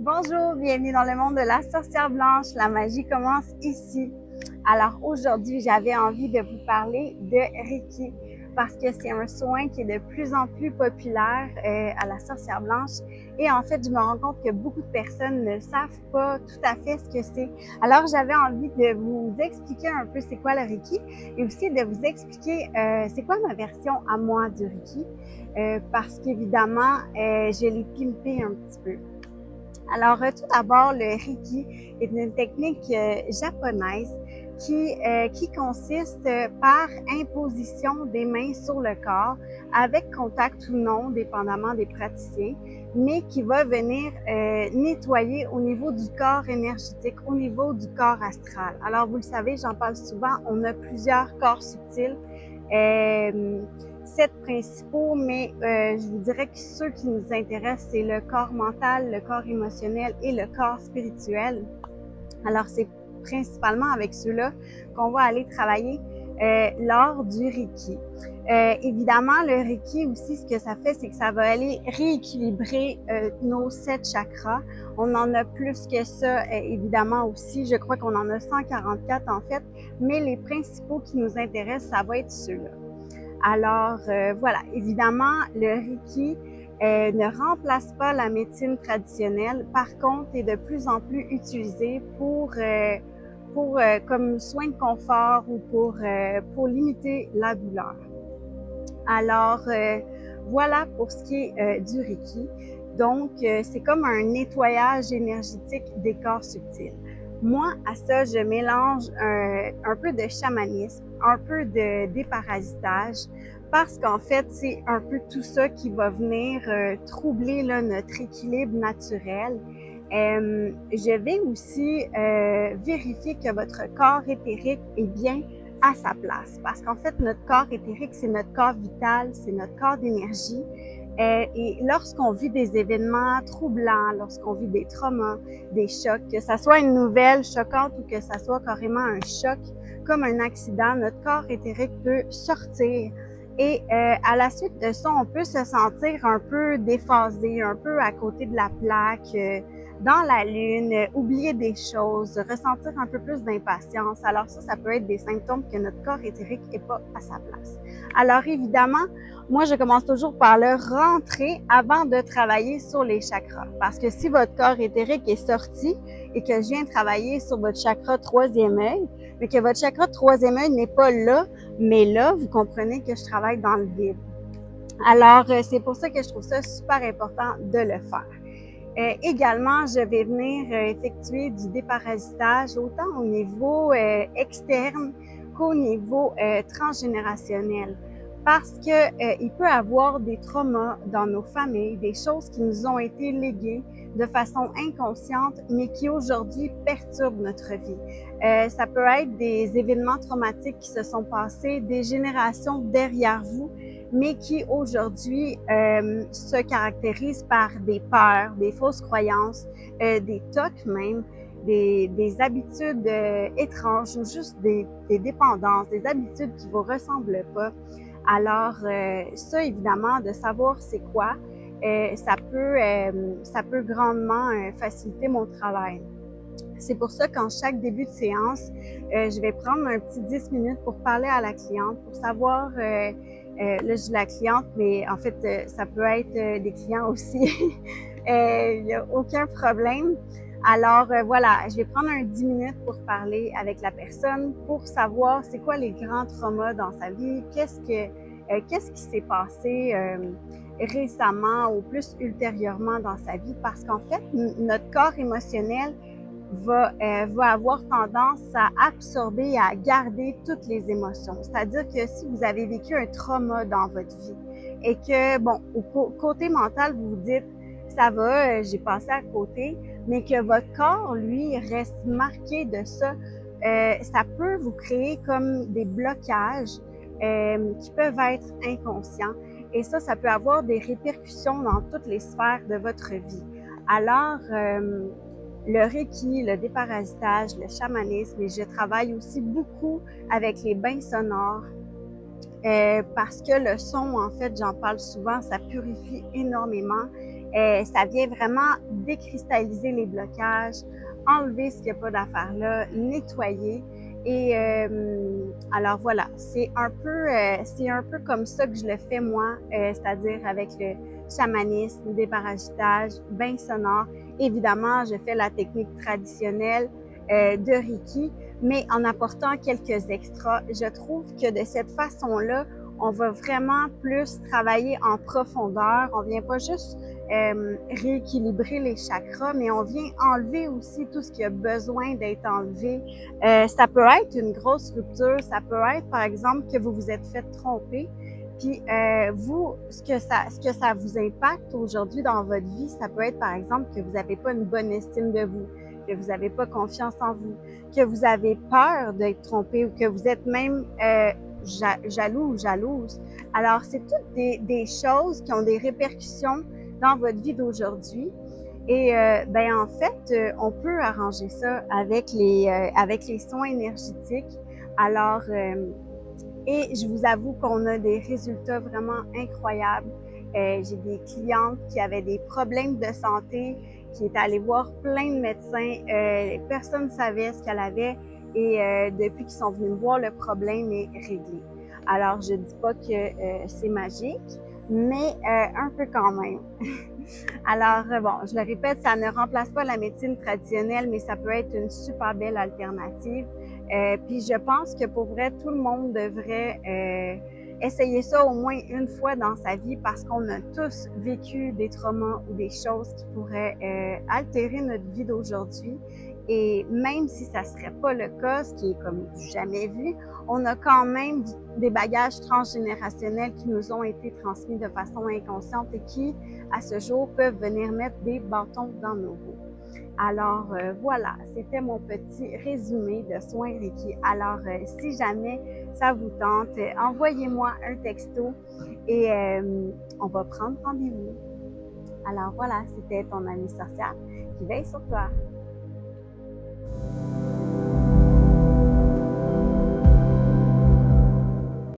Bonjour, bienvenue dans le monde de la sorcière blanche. La magie commence ici. Alors aujourd'hui, j'avais envie de vous parler de Reiki parce que c'est un soin qui est de plus en plus populaire à la sorcière blanche. Et en fait, je me rends compte que beaucoup de personnes ne savent pas tout à fait ce que c'est. Alors j'avais envie de vous expliquer un peu c'est quoi le Reiki et aussi de vous expliquer c'est quoi ma version à moi du Reiki parce qu'évidemment, je l'ai pimpé un petit peu. Alors, tout d'abord, le Reiki est une technique japonaise qui consiste par imposition des mains sur le corps, avec contact ou non, dépendamment des praticiens, mais qui va venir nettoyer au niveau du corps énergétique, au niveau du corps astral. Alors, vous le savez, j'en parle souvent, on a plusieurs corps subtils. 7 principaux, mais je vous dirais que ceux qui nous intéressent, c'est le corps mental, le corps émotionnel et le corps spirituel. Alors, c'est principalement avec ceux-là qu'on va aller travailler lors du Reiki. Évidemment, le Reiki aussi, ce que ça fait, c'est que ça va aller rééquilibrer nos 7 chakras. On en a plus que ça, évidemment aussi. Je crois qu'on en a 144 en fait, mais les principaux qui nous intéressent, ça va être ceux-là. Alors voilà, évidemment, le Reiki ne remplace pas la médecine traditionnelle. Par contre, est de plus en plus utilisé pour comme soin de confort ou pour limiter la douleur. Alors voilà pour ce qui est du Reiki. Donc, c'est comme un nettoyage énergétique des corps subtils. Moi, à ça, je mélange un peu de chamanisme, un peu de déparasitage, parce qu'en fait, c'est un peu tout ça qui va venir troubler là, notre équilibre naturel. Je vais aussi vérifier que votre corps éthérique est bien à sa place, parce qu'en fait, notre corps éthérique, c'est notre corps vital, c'est notre corps d'énergie. Et lorsqu'on vit des événements troublants, lorsqu'on vit des traumas, des chocs, que ça soit une nouvelle choquante ou que ça soit carrément un choc, comme un accident, notre corps éthérique peut sortir. Et à la suite de ça, on peut se sentir un peu déphasé, un peu à côté de la plaque, dans la lune, oublier des choses, ressentir un peu plus d'impatience. Alors ça peut être des symptômes que notre corps éthérique n'est pas à sa place. Alors évidemment, moi, je commence toujours par le rentrer avant de travailler sur les chakras. Parce que si votre corps éthérique est sorti et que je viens travailler sur votre chakra troisième œil, mais que votre chakra troisième œil n'est pas là, mais là, vous comprenez que je travaille dans le vide. Alors, c'est pour ça que je trouve ça super important de le faire. Également, je vais venir effectuer du déparasitage autant au niveau externe qu'au niveau transgénérationnel. Parce que il peut y avoir des traumas dans nos familles, des choses qui nous ont été léguées de façon inconsciente, mais qui aujourd'hui perturbent notre vie. Ça peut être des événements traumatiques qui se sont passés des générations derrière vous, mais qui aujourd'hui se caractérisent par des peurs, des fausses croyances, des tocs même, des habitudes étranges ou juste des dépendances, des habitudes qui vous ressemblent pas. Alors ça, évidemment, de savoir c'est quoi, ça peut grandement faciliter mon travail. C'est pour ça qu'en chaque début de séance, je vais prendre un petit 10 minutes pour parler à la cliente, pour savoir, là je dis la cliente, mais en fait, ça peut être des clients aussi, il n'y a aucun problème. Alors voilà, je vais prendre un 10 minutes pour parler avec la personne, pour savoir c'est quoi les grands traumas dans sa vie, qu'est-ce qui s'est passé récemment ou plus ultérieurement dans sa vie, parce qu'en fait, notre corps émotionnel va avoir tendance à absorber et à garder toutes les émotions. C'est-à-dire que si vous avez vécu un trauma dans votre vie et que, bon, au côté mental, vous vous dites, ça va, j'ai passé à côté, mais que votre corps, lui, reste marqué de ça, ça peut vous créer comme des blocages qui peuvent être inconscients. Et ça peut avoir des répercussions dans toutes les sphères de votre vie. Alors, le Reiki, le déparasitage, le chamanisme, et je travaille aussi beaucoup avec les bains sonores parce que le son, en fait, j'en parle souvent, ça purifie énormément Ça vient vraiment décristalliser les blocages, enlever ce qu'il n'y a pas d'affaires là, nettoyer. Et alors voilà, c'est un peu comme ça que je le fais moi, c'est-à-dire avec le chamanisme, des paragitage, bain sonore. Évidemment, je fais la technique traditionnelle de Reiki, mais en apportant quelques extras. Je trouve que de cette façon-là, on va vraiment plus travailler en profondeur. On vient pas juste rééquilibrer les chakras, mais on vient enlever aussi tout ce qui a besoin d'être enlevé. Ça peut être une grosse rupture, ça peut être par exemple que vous vous êtes fait tromper, puis vous, ce que ça vous impacte aujourd'hui dans votre vie, ça peut être par exemple que vous n'avez pas une bonne estime de vous, que vous n'avez pas confiance en vous, que vous avez peur d'être trompé ou que vous êtes même jaloux ou jalouse. Alors, c'est toutes des choses qui ont des répercussions dans votre vie d'aujourd'hui. Et ben en fait, on peut arranger ça avec les soins énergétiques. Alors, et je vous avoue qu'on a des résultats vraiment incroyables. J'ai des clientes qui avaient des problèmes de santé, qui étaient allées voir plein de médecins. Personne ne savait ce qu'elle avait et depuis qu'ils sont venus me voir, le problème est réglé. Alors, je dis pas que c'est magique, mais un peu quand même. Alors, bon, je le répète, ça ne remplace pas la médecine traditionnelle, mais ça peut être une super belle alternative. Puis je pense que pour vrai, tout le monde devrait essayer ça au moins une fois dans sa vie parce qu'on a tous vécu des traumas ou des choses qui pourraient altérer notre vie d'aujourd'hui. Et même si ça serait pas le cas, ce qui est comme du jamais vu, on a quand même des bagages transgénérationnels qui nous ont été transmis de façon inconsciente et qui, à ce jour, peuvent venir mettre des bâtons dans nos roues. Alors voilà, c'était mon petit résumé de soins Reiki. Alors si jamais ça vous tente, envoyez-moi un texto et on va prendre rendez-vous. Alors voilà, c'était ton amie sorcière qui veille sur toi.